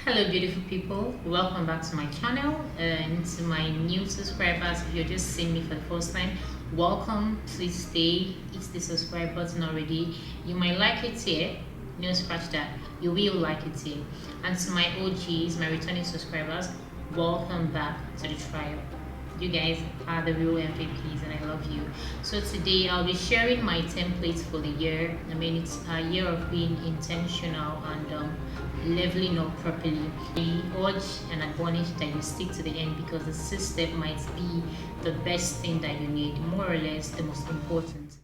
Hello beautiful people, welcome back to my channel and to my new subscribers. If you're just seeing me for the first time, welcome. Please stay, hit the subscribe button already. You might like it here, no scratch that, you will like it here. And to my OGs, my returning subscribers, welcome back to the trial. You guys are the real MVPs and I love you. So today I'll be sharing my templates for the year. I mean, it's a year of being intentional and leveling up properly. I urge and admonish that you stick to the end because the system might be the best thing that you need, more or less the most important.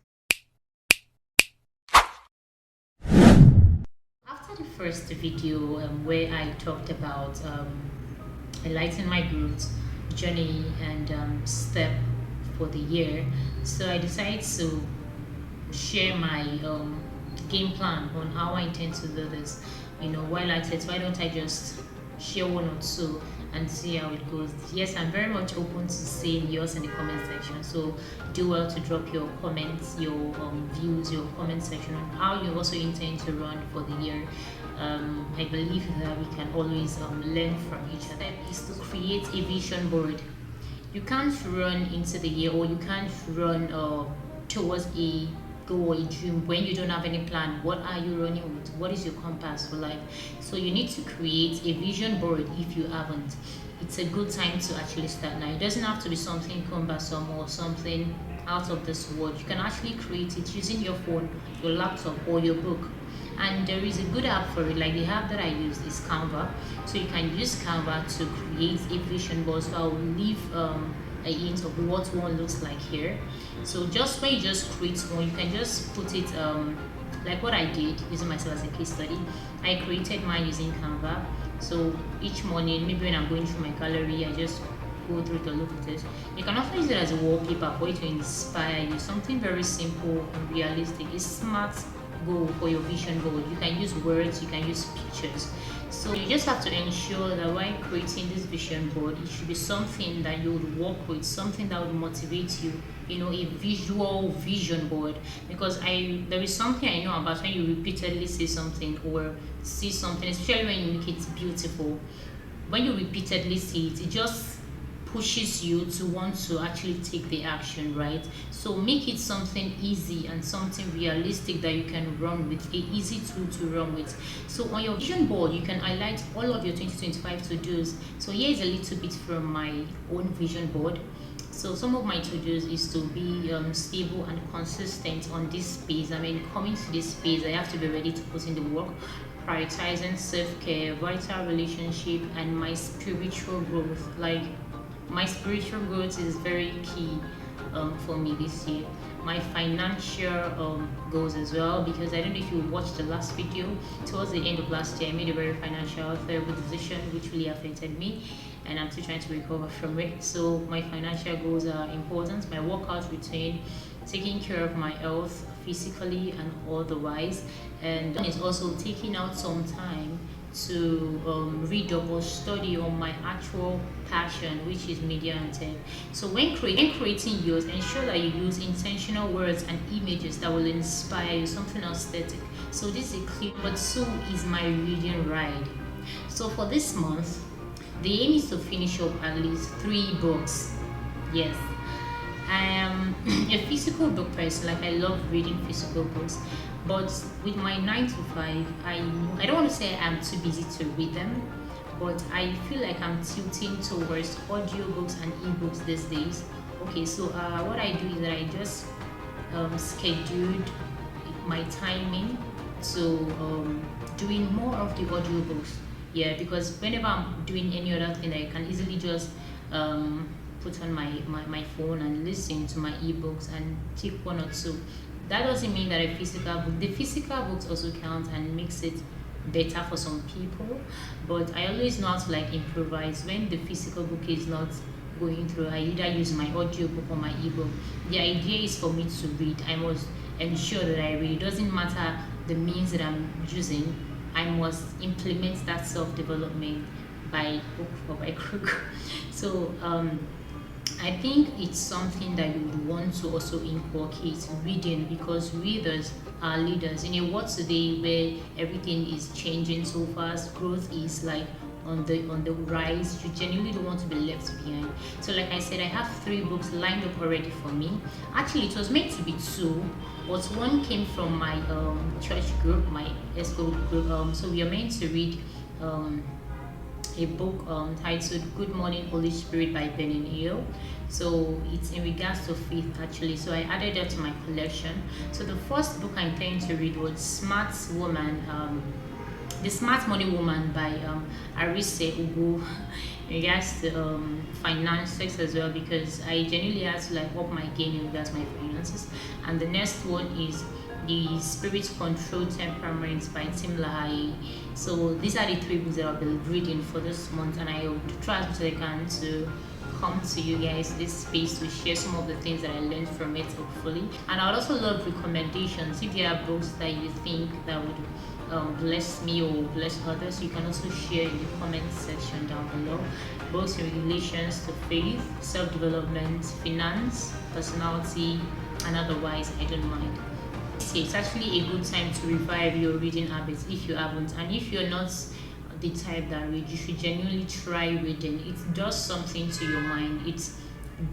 After the first video where I talked about highlighting my growth journey and step for the year, so I decided to share my game plan on how I intend to do this. While I said, why don't I just share one or two and see how it goes? Yes, I'm very much open to seeing yours in the comment section, so do well to drop your comments, your views, your comment section on how you also intend to run for the year. I believe that we can always learn from each other. Is to create a vision board. You can't run into the year, or you can't run towards a goal or a dream when you don't have any plan. What are you running with? What is your compass for life? So you need to create a vision board. If you haven't, it's a good time to actually start now. It doesn't have to be something cumbersome or something out of this world. You can actually create it using your phone, your laptop, or your book. And there is a good app for it. Like the app that I use is Canva, so you can use Canva to create a vision board. So I'll leave a hint of what one looks like here. So just when you just create one, you can just put it like what I did using myself as a case study. I created mine using Canva. So each morning, maybe when I'm going through my gallery, I just go through to look at it. You can also use it as a wallpaper for it to inspire you. Something very simple and realistic. It's smart goal for your vision board. You can use words, you can use pictures. So you just have to ensure that while creating this vision board, it should be something that you would work with, something that would motivate you, a visual vision board. Because there is something I know about when you repeatedly say something or see something, especially when you make it beautiful. When you repeatedly see it, it just pushes you to want to actually take the action, right? So make it something easy and something realistic that you can run with, a easy tool to run with. So on your vision board, you can highlight all of your 2025 to-dos. So here is a little bit from my own vision board. So some of my to-dos is to be stable and consistent on this space. I mean, coming to this space, I have to be ready to put in the work, prioritizing self-care, vital relationship, and my spiritual growth. Like, my spiritual growth is very key for me this year. My financial goals as well, because I don't know if you watched the last video. Towards the end of last year, I made a very financial terrible decision which really affected me, and I'm still trying to recover from it. So my financial goals are important. My workout routine, taking care of my health physically and otherwise, and it's also taking out some time to read up or study on my actual passion, which is media and tech. So when creating yours, ensure that you use intentional words and images that will inspire you, something aesthetic. So this is a clip, but so is my reading ride. So for this month, the aim is to finish up at least 3 books. Yes, I am a physical book person. Like, I love reading physical books, but with my 9 to 5, I don't want to say I'm too busy to read them, but I feel like I'm tilting towards audiobooks and ebooks these days. Okay, so what I do is that I just scheduled my timing to doing more of the audiobooks. Yeah, because whenever I'm doing any other thing, I can easily just put on my phone and listen to my ebooks and take 1 or 2. That doesn't mean that the physical books also count and makes it better for some people, but I always know how to improvise. When the physical book is not going through, I either use my audiobook or my ebook. The idea is for me to read. I must ensure that I read. It doesn't matter the means that I'm using, I must implement that self-development by hook or by crook. So I think it's something that you would want to also inculcate, reading, because readers are leaders. In a world today where everything is changing so fast, growth is on the rise. You genuinely don't want to be left behind. So like I said, I have 3 books lined up already for me. Actually, it was meant to be 2, but one came from my church group, my ESCO group. So we are meant to read a book titled Good Morning Holy Spirit by Benin Hill. So it's in regards to faith actually. So I added that to my collection. So the first book I intend to read was The Smart Money Woman by Arise Ugo, in regards to finances as well, because I genuinely had to like up my game in regards to my finances. And the next one is The Spirit Control Temperament by Tim LaHaye. So these are the 3 books that I'll be reading for this month, and I will try as much as I can to come to you guys this space to share some of the things that I learned from it, hopefully. And I would also love recommendations. If there are books that you think that would bless me or bless others, you can also share in the comment section down below. Books in relations to faith, self-development, finance, personality, and otherwise, I don't mind. It's actually a good time to revive your reading habits if you haven't, and if you're not the type that read, you should genuinely try reading. It does something to your mind, it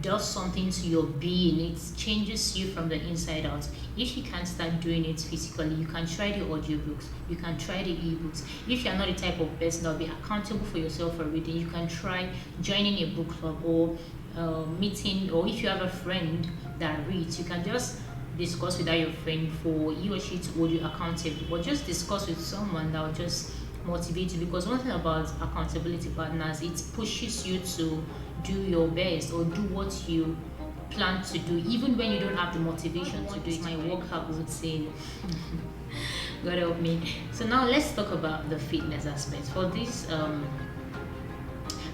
does something to your being, it changes you from the inside out. If you can't start doing it physically, you can try the audiobooks, you can try the ebooks. If you're not the type of person that will be accountable for yourself for reading, you can try joining a book club or meeting, or if you have a friend that reads, you can just discuss with your friend for he or she to hold you accountable, or just discuss with someone that will just motivate you. Because one thing about accountability partners, it pushes you to do your best or do what you plan to do, even when you don't have the motivation to do it. My workout routine. God help me. So now let's talk about the fitness aspect. For this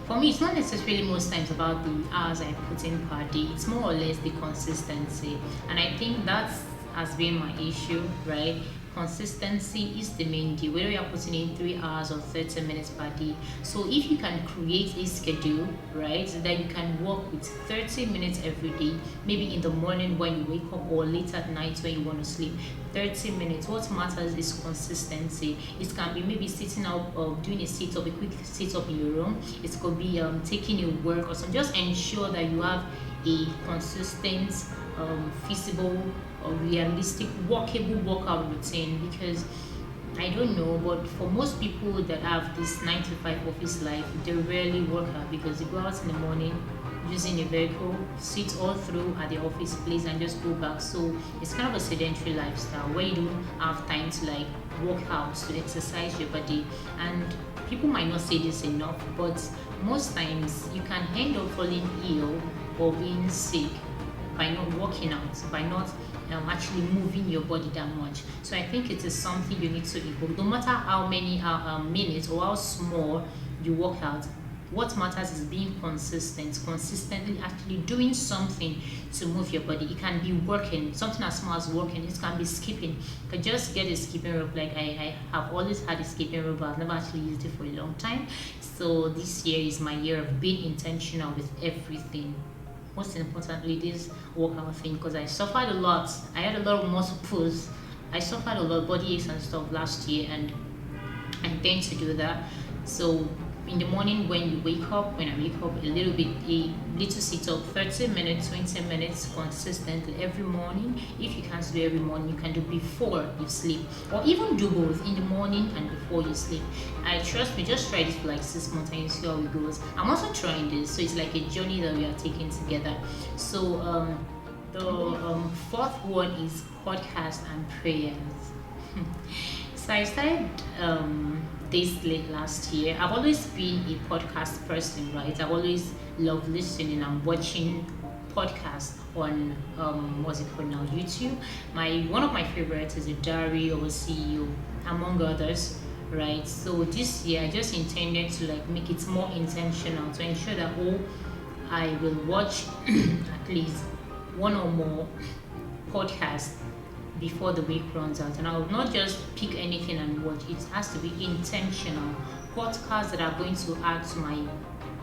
for me, it's not necessarily most times about the hours I put in per day. It's more or less the consistency. And I think that has been my issue, right? Consistency is the main deal, whether you're putting in 3 hours or 30 minutes per day. So if you can create a schedule, right, so that you can work with 30 minutes every day, maybe in the morning when you wake up or late at night when you want to sleep, 30 minutes. What matters is consistency. It can be maybe sitting up or doing a sit-up, a quick sit-up in your room. It could be taking a work or something. Just ensure that you have a consistent, feasible or realistic, workable workout routine. Because I don't know, but for most people that have this 9 to 5 office life, they rarely work out because they go out in the morning using a vehicle, sit all through at the office place and just go back. So it's kind of a sedentary lifestyle where you don't have time to like work out, to exercise your body. And people might not say this enough, but most times you can end up falling ill or being sick by not working out, by not actually moving your body that much. So I think it is something you need to improve. No matter how many minutes or how small you work out, what matters is being consistently actually doing something to move your body. It can be working, something as small as walking. It can be skipping. You can just get a skipping rope. Like I have always had a skipping rope, but I've never actually used it for a long time. So this year is my year of being intentional with everything. Most importantly, this workout thing, because I suffered a lot. I had a lot of muscle pulls. I suffered a lot of body aches and stuff last year, and I intend to do that. So in the morning when you wake up, when I wake up, a little sit up, 30 minutes, 20 minutes consistently every morning. If you can't do every morning, you can do before you sleep, or even do both, in the morning and before you sleep. I trust me, just try this for like 6 months and you see how it goes. I'm also trying this, so it's like a journey that we are taking together. So the fourth one is podcast and prayers. So I started this late last year. I've always been a podcast person, right? I've always loved listening and watching podcasts on what's it called now, YouTube. One of my favorites is a diary of a CEO, among others, right? So this year I just intended to like make it more intentional, to ensure that I will watch at least one or more podcasts before the week runs out. And I will not just pick anything and watch. It has to be intentional. Podcasts that are going to add to my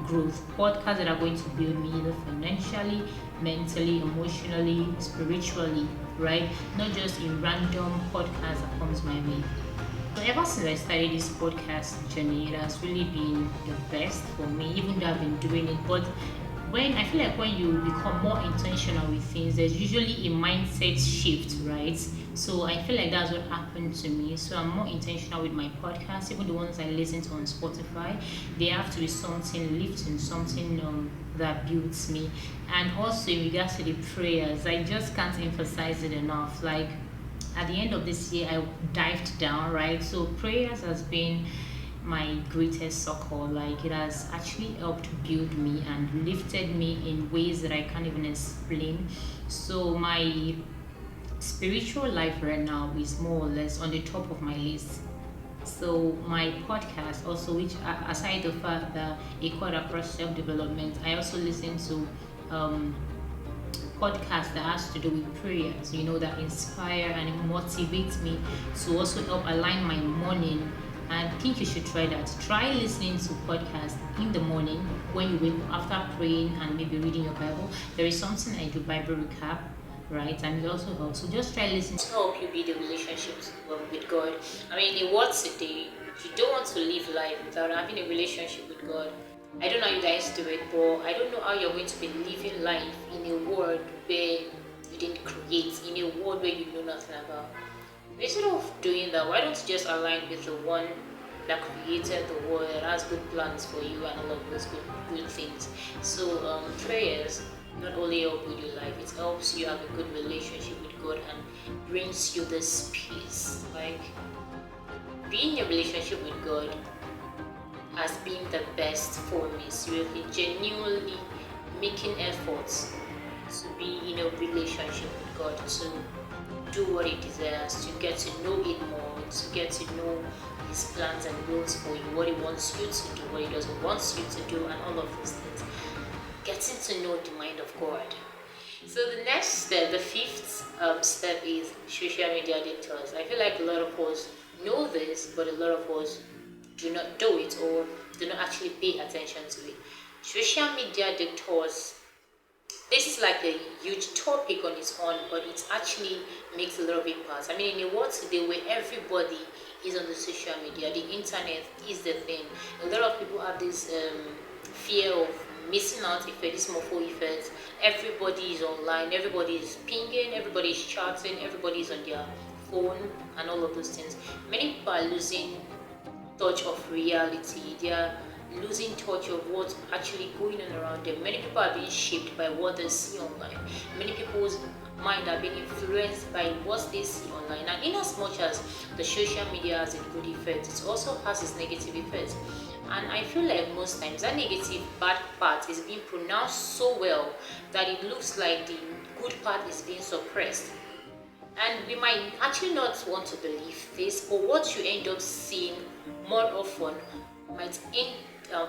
growth, podcasts that are going to build me either financially, mentally, emotionally, spiritually, right? Not just a random podcast that comes my way. So ever since I started this podcast journey, it has really been the best for me, even though I've been doing it. But when I feel like when you become more intentional with things, there's usually a mindset shift, right? So I feel like that's what happened to me. So I'm more intentional with my podcast, even the ones I listen to on Spotify. They have to be something lifting, something that builds me. And also in regards to the prayers, I just can't emphasize it enough. Like at the end of this year, I dived down, right? So prayers has been my greatest succor. Like it has actually helped build me and lifted me in ways that I can't even explain. So my spiritual life right now is more or less on the top of my list. So my podcast also, which aside the fact that it called across self-development, I also listen to podcast that has to do with prayers, that inspire and motivate me to also help align my morning. And I think you should try that. Try listening to podcasts in the morning when you wake up after praying and maybe reading your Bible. There is something I do, Bible recap, right? And it also helps. So just try listening to help you build a relationship with God. I mean, in words today, you don't want to live life without having a relationship with God. I don't know how you guys do it, but I don't know how you're going to be living life in a world where you didn't create, in a world where you know nothing about. Instead of doing that, why don't you just align with the one that created the world, that has good plans for you and all of those good things? So prayers not only help with your life, it helps you have a good relationship with God and brings you this peace. Like being in a relationship with God has been the best for me. Seriously, genuinely making efforts to be in a relationship with God, to do what He desires, to get to know it more, to get to know His plans and goals for you, what He wants you to do, what He doesn't want you to do, and all of those things. Getting to know the mind of God. So the next step, the fifth step is social media detox. I feel like a lot of us know this, but a lot of us do not do it or do not actually pay attention to it. Social media detox, this is like a huge topic on its own, but it actually makes a lot of impact. I mean, in a world today where everybody is on the social media, the internet is the thing. A lot of people have this fear of missing out effect, this mofo effect. Everybody is online, everybody is pinging, everybody is chatting, everybody is on their phone and all of those things. Many people are losing touch of reality. They are losing touch of what's actually going on around them. Many people are being shaped by what they see online. Many people's mind are being influenced by what they see online. And in as much as the social media has a good effect, it also has its negative effects. And I feel like most times that negative bad part is being pronounced so well that it looks like the good part is being suppressed. And we might actually not want to believe this, but what you end up seeing more often might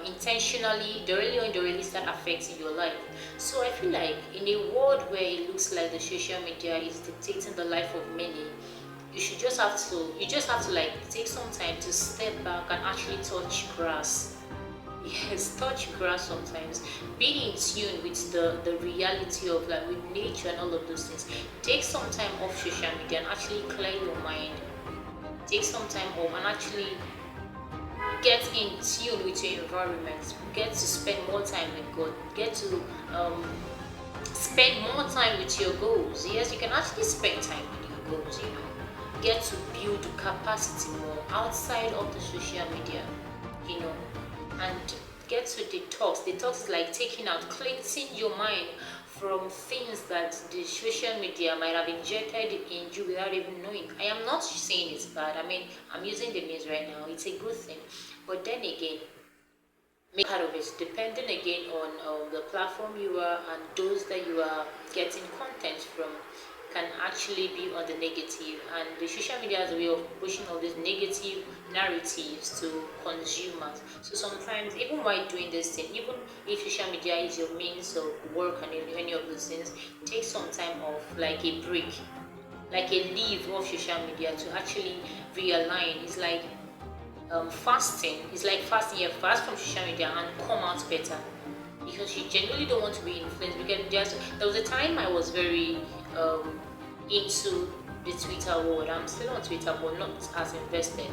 intentionally, directly start affecting your life. So I feel like in a world where it looks like the social media is dictating the life of many, you just have to like take some time to step back and actually touch grass. Yes, touch grass sometimes. Be in tune with the reality of like with nature and all of those things. Take some time off social media and actually clear your mind. Take some time off and actually get in tune with your environment. Get to spend more time with God. Get to spend more time with your goals. Yes, you can actually spend time with your goals, Get to build capacity more outside of the social media, and get to detox. Detox is like taking out, cleansing your mind from things that the social media might have injected in you without even knowing. I am not saying it's bad. I mean, I'm using the means right now. It's a good thing. But then again, make part of it, depending again on the platform you are and those that you are getting content from, can actually be on the negative. And the social media has a way of pushing all these negative narratives to consumers. So sometimes, even while doing this thing, even if social media is your means of work and any of those things, take some time off, like a break, like a leave of social media to actually realign. It's like fasting. It's like fasting. You fast from social media and come out better, because you genuinely don't want to be influenced. Because there was a time I was very into the Twitter world. I'm still on Twitter, but not as invested.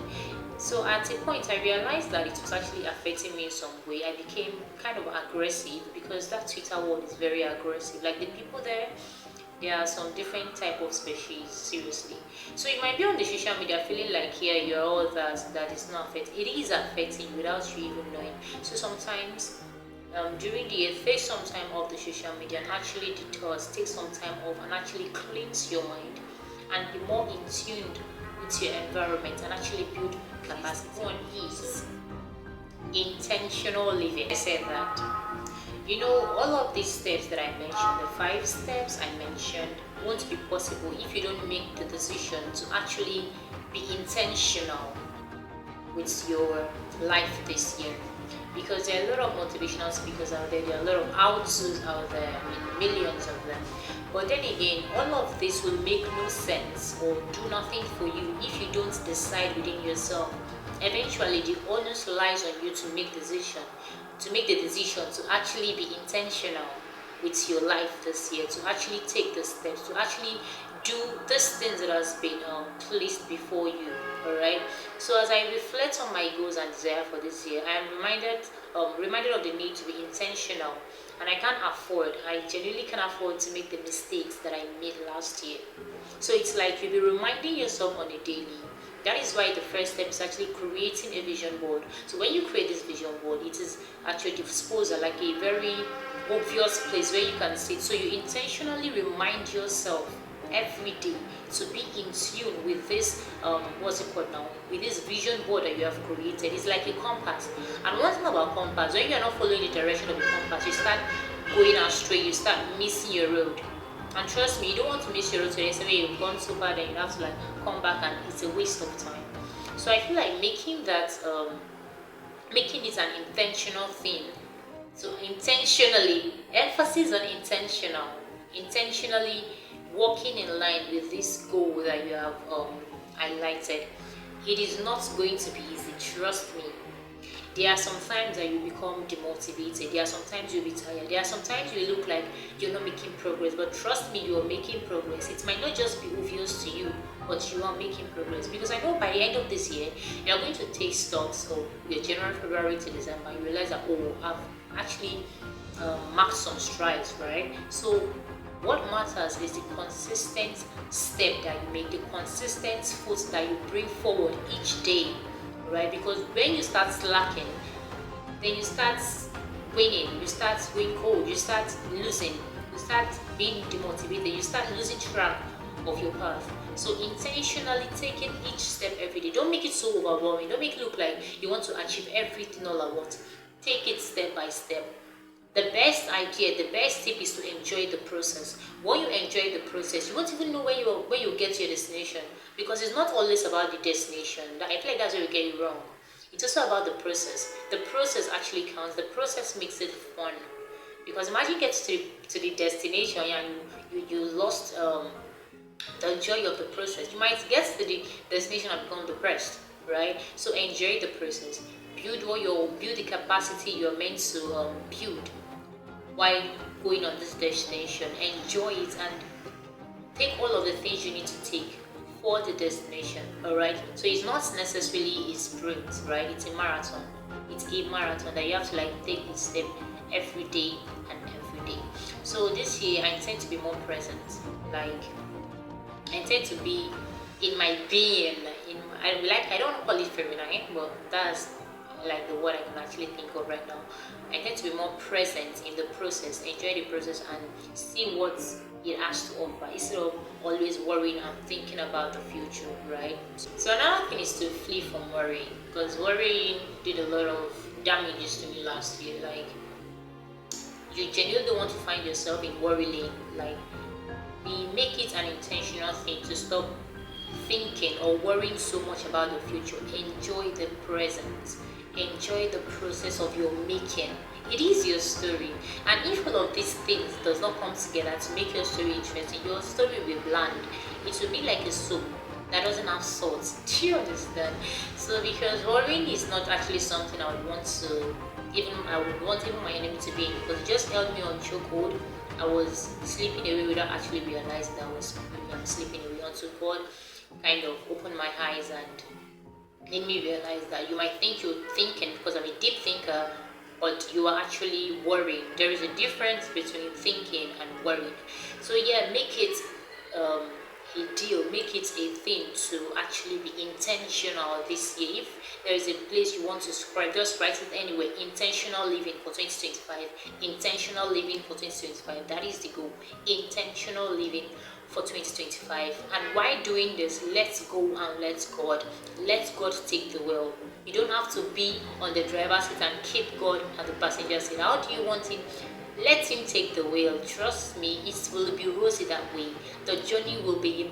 So at a point, I realized that it was actually affecting me in some way. I became kind of aggressive because that Twitter world is very aggressive. Like the people there are some different type of species, seriously. So you might be on the social media feeling like, yeah, you're all that is not affecting. It is affecting you without you even knowing. So sometimes during the year, take some time off the social media and actually detox, take some time off and actually cleanse your mind and be more in tune with your environment and actually build capacity. One is intentional living. I said that. You know, all of these steps that I mentioned, the 5 steps I mentioned, won't be possible if you don't make the decision to actually be intentional with your life this year. Because there are a lot of motivational speakers out there, there are a lot of how-tos out there, I mean millions of them. But then again, all of this will make no sense or do nothing for you if you don't decide within yourself. Eventually, the onus lies on you to make the decision to actually be intentional with your life this year, to actually take the steps, to actually do these things that has been placed before you. All right. So as I reflect on my goals and desire for this year, I am reminded of the need to be intentional, and I genuinely can't afford to make the mistakes that I made last year. So it's like you'll be reminding yourself on a daily. That is why the first step is actually creating a vision board. So when you create this vision board, it is at your disposal, like a very obvious place where you can sit. So you intentionally remind yourself every day to be in tune with this what's it called now, with this vision board that you have created. It's like a compass. And one thing about compass, when you are not following the direction of the compass, you start going astray, you start missing your road. And trust me, you don't want to miss your road today. So you've gone so bad and you have to like come back, and it's a waste of time. So I feel like making it an intentional thing. So intentionally, emphasis on intentionally walking in line with this goal that you have highlighted. It is not going to be easy, trust me. There are some times that you become demotivated. There are sometimes you'll be tired. There are sometimes you look like you're not making progress. But trust me, you are making progress. It might not just be obvious to you, but you are making progress. Because I know by the end of this year, you're going to take stocks of your January, February to December. You realize that, oh, I've actually marked some strides, right? So what matters is the consistent step that you make, the consistent foot that you bring forward each day. Right? Because when you start slacking, then you start winning, you start going cold, you start losing, you start being demotivated, you start losing track of your path. So intentionally taking each step every day. Don't make it so overwhelming. Don't make it look like you want to achieve everything all at once. Take it step by step. The best idea, the best tip is to enjoy the process. When you enjoy the process, you won't even know when you get to your destination, because it's not always about the destination. I feel like that's where we get it wrong. It's also about the process. The process actually counts. The process makes it fun. Because imagine you get to the destination and you lost the joy of the process. You might get to the destination and become depressed, right? So enjoy the process. Build the capacity you're meant to build while going on this destination. Enjoy it and take all of the things you need to take for the destination. All right. So it's not necessarily a sprint, right? It's a marathon. It's a marathon that you have to like take each step every day and every day. So this year I intend to be more present. Like I intend to be in my being. I don't call it feminine, but that's like the word I can actually think of right now. I tend to be more present in the process, enjoy the process, and see what it has to offer instead of always worrying and thinking about the future, right? So another thing is to flee from worry, because worrying did a lot of damages to me last year. Like you genuinely don't want to find yourself in worry lane. Like make it an intentional thing to stop thinking or worrying so much about the future. Enjoy the present. Enjoy the process of your making. It is your story, and if all of these things does not come together to make your story interesting, your story will be bland. It will be like a soup that doesn't have salt. Do you understand? So because worrying is not actually something I would want even my enemy to be in, because it just held me on chokehold. I was sleeping away without actually realizing that I was sleeping away on. So God kind of opened my eyes and made me realize that you might think you're thinking because I'm a deep thinker, but you are actually worrying. There is a difference between thinking and worrying. So yeah, make it a deal, make it a thing to actually be intentional this year. If there is a place you want to subscribe, just write it anyway. Intentional living for 2025. Intentional living for 2025. That is the goal. Intentional living for 2025. And while doing this, let's go and let God. Let God take the wheel. You don't have to be on the driver's seat and keep God at the passenger seat. How do you want him? Let him take the wheel. Trust me, it will be rosy that way. The journey will be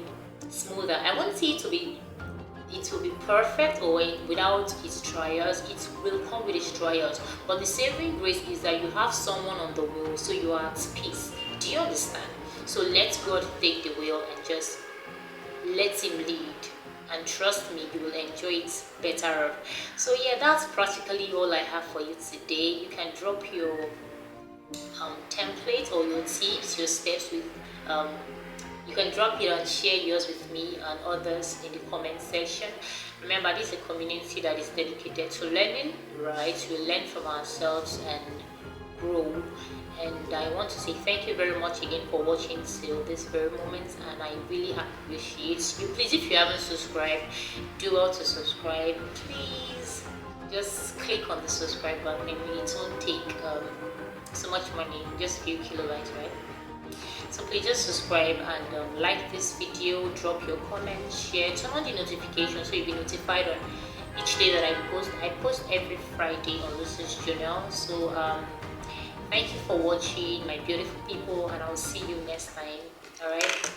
smoother. I won't say it will be perfect or without its trials. It will come with its trials. But the saving grace is that you have someone on the wheel, so you are at peace. Do you understand? So let God take the wheel and just let him lead. And trust me, you will enjoy it better. So yeah, that's practically all I have for you today. You can drop your template or your tips, your steps with you can drop it and share yours with me and others in the comment section. Remember, this is a community that is dedicated to learning, right? We learn from ourselves and grow. And I want to say thank you very much again for watching till this very moment, and I really appreciate you. Please, if you haven't subscribed, do well to subscribe. Please just click on the subscribe button. It won't take so much money, just a few kilobytes, right? So please just subscribe and like this video, drop your comments, share, turn on the notification so you'll be notified on each day that I post. I post every Friday on Luchisjournal. So thank you for watching, my beautiful people, and I'll see you next time. All right.